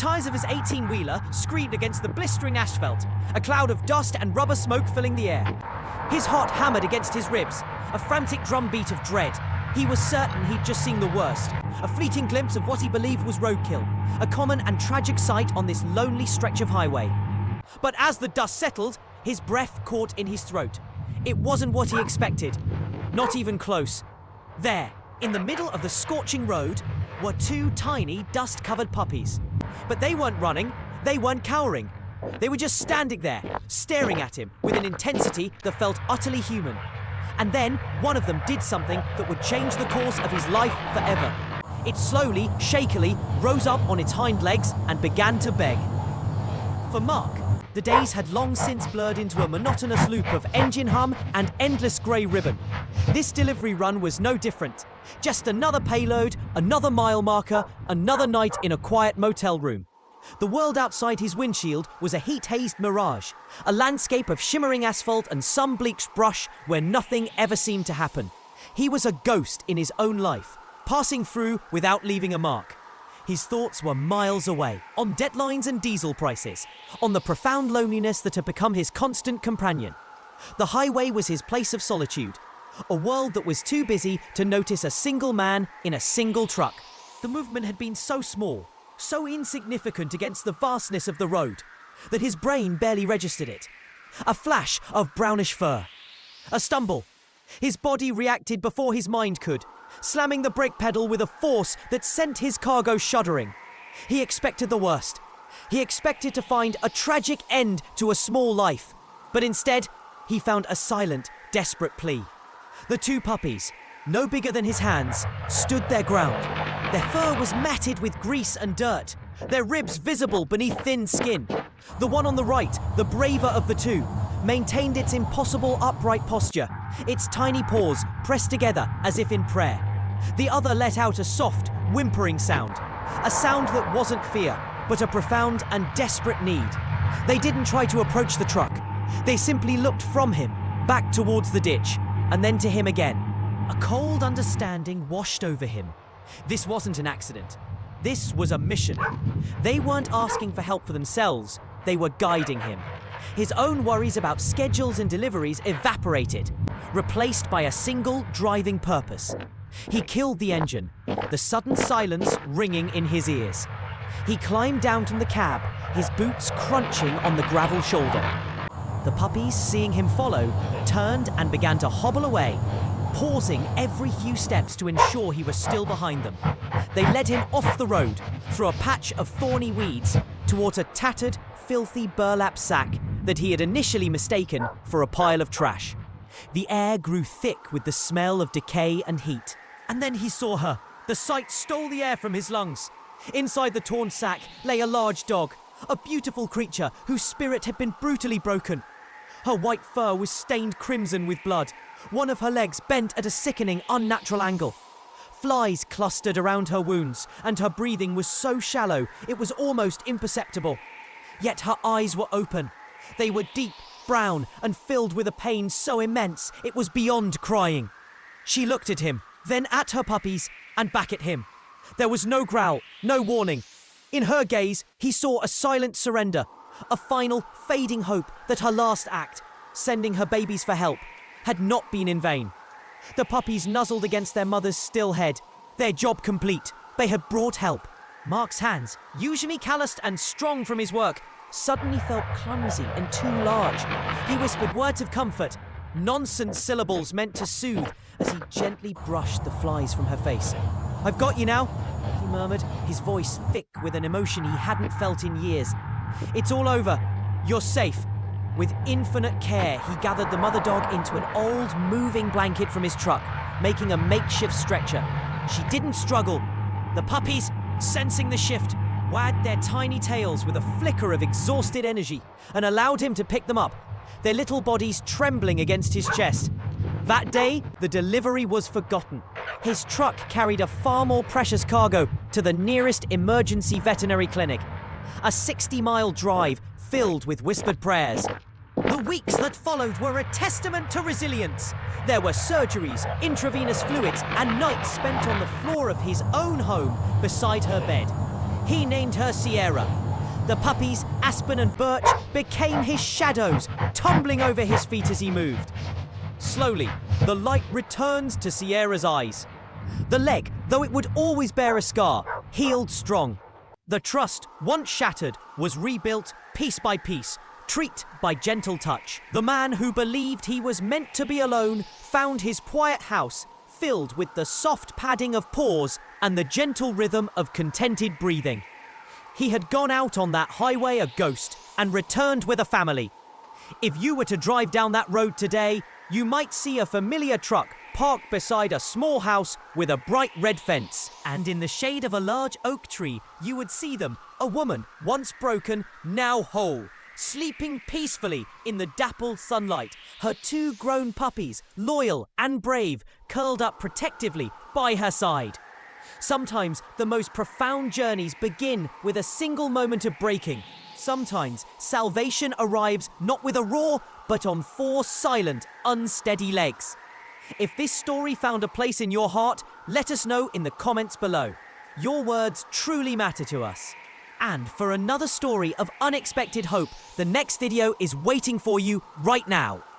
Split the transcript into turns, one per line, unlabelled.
tires of his 18-wheeler screamed against the blistering asphalt, a cloud of dust and rubber smoke filling the air. His heart hammered against his ribs, a frantic drumbeat of dread. He was certain he'd just seen the worst, a fleeting glimpse of what he believed was roadkill, a common and tragic sight on this lonely stretch of highway. But as the dust settled, his breath caught in his throat. It wasn't what he expected, not even close. There, in the middle of the scorching road, were two tiny, dust-covered puppies. But they weren't running, they weren't cowering. They were just standing there, staring at him with an intensity that felt utterly human. And then, one of them did something that would change the course of his life forever. It slowly, shakily, rose up on its hind legs and began to beg. For Mark, the days had long since blurred into a monotonous loop of engine hum and endless grey ribbon. This delivery run was no different. Just another payload, another mile marker, another night in a quiet motel room. The world outside his windshield was a heat-hazed mirage, a landscape of shimmering asphalt and sun-bleached brush where nothing ever seemed to happen. He was a ghost in his own life, passing through without leaving a mark. His thoughts were miles away, on deadlines and diesel prices, on the profound loneliness that had become his constant companion. The highway was his place of solitude, a world that was too busy to notice a single man in a single truck. The movement had been so small, so insignificant against the vastness of the road, that his brain barely registered it. A flash of brownish fur. A stumble. His body reacted before his mind could, slamming the brake pedal with a force that sent his cargo shuddering. He expected the worst. He expected to find a tragic end to a small life. But instead, he found a silent, desperate plea. The two puppies, no bigger than his hands, stood their ground. Their fur was matted with grease and dirt, their ribs visible beneath thin skin. The one on the right, the braver of the two, maintained its impossible upright posture, its tiny paws pressed together as if in prayer. The other let out a soft, whimpering sound, a sound that wasn't fear, but a profound and desperate need. They didn't try to approach the truck. They simply looked from him, back towards the ditch, and then to him again. A cold understanding washed over him. This wasn't an accident. This was a mission. They weren't asking for help for themselves. They were guiding him. His own worries about schedules and deliveries evaporated, replaced by a single driving purpose. He killed the engine, the sudden silence ringing in his ears. He climbed down from the cab, his boots crunching on the gravel shoulder. The puppies, seeing him follow, turned and began to hobble away, pausing every few steps to ensure he was still behind them. They led him off the road, through a patch of thorny weeds, towards a tattered, filthy burlap sack that he had initially mistaken for a pile of trash. The air grew thick with the smell of decay and heat. And then he saw her. The sight stole the air from his lungs. Inside the torn sack lay a large dog, a beautiful creature whose spirit had been brutally broken. Her white fur was stained crimson with blood. One of her legs bent at a sickening, unnatural angle. Flies clustered around her wounds, and her breathing was so shallow it was almost imperceptible. Yet her eyes were open. They were deep, brown, and filled with a pain so immense it was beyond crying. She looked at him, then at her puppies, and back at him. There was no growl, no warning. In her gaze, he saw a silent surrender, a final, fading hope that her last act, sending her babies for help, had not been in vain. The puppies nuzzled against their mother's still head, their job complete. They had brought help. Mark's hands, usually calloused and strong from his work, suddenly felt clumsy and too large. He whispered words of comfort, nonsense syllables meant to soothe, as he gently brushed the flies from her face. "I've got you now," he murmured, his voice thick with an emotion he hadn't felt in years. "It's all over. You're safe." With infinite care, he gathered the mother dog into an old, moving blanket from his truck, making a makeshift stretcher. She didn't struggle. The puppies, sensing the shift, wagged their tiny tails with a flicker of exhausted energy and allowed him to pick them up, their little bodies trembling against his chest. That day, the delivery was forgotten. His truck carried a far more precious cargo to the nearest emergency veterinary clinic. A 60-mile drive filled with whispered prayers. The weeks that followed were a testament to resilience. There were surgeries, intravenous fluids, and nights spent on the floor of his own home beside her bed. He named her Sierra. The puppies, Aspen and Birch, became his shadows, tumbling over his feet as he moved. Slowly, the light returns to Sierra's eyes. The leg, though it would always bear a scar, healed strong. The trust, once shattered, was rebuilt piece by piece, treat by gentle touch. The man who believed he was meant to be alone found his quiet house filled with the soft padding of paws and the gentle rhythm of contented breathing. He had gone out on that highway a ghost and returned with a family. If you were to drive down that road today, you might see a familiar truck parked beside a small house with a bright red fence. And in the shade of a large oak tree, you would see them, a woman, once broken, now whole, sleeping peacefully in the dappled sunlight, her 2 grown puppies, loyal and brave, curled up protectively by her side. Sometimes the most profound journeys begin with a single moment of breaking. Sometimes salvation arrives not with a roar, but on 4 silent, unsteady legs. If this story found a place in your heart, let us know in the comments below. Your words truly matter to us. And for another story of unexpected hope, the next video is waiting for you right now.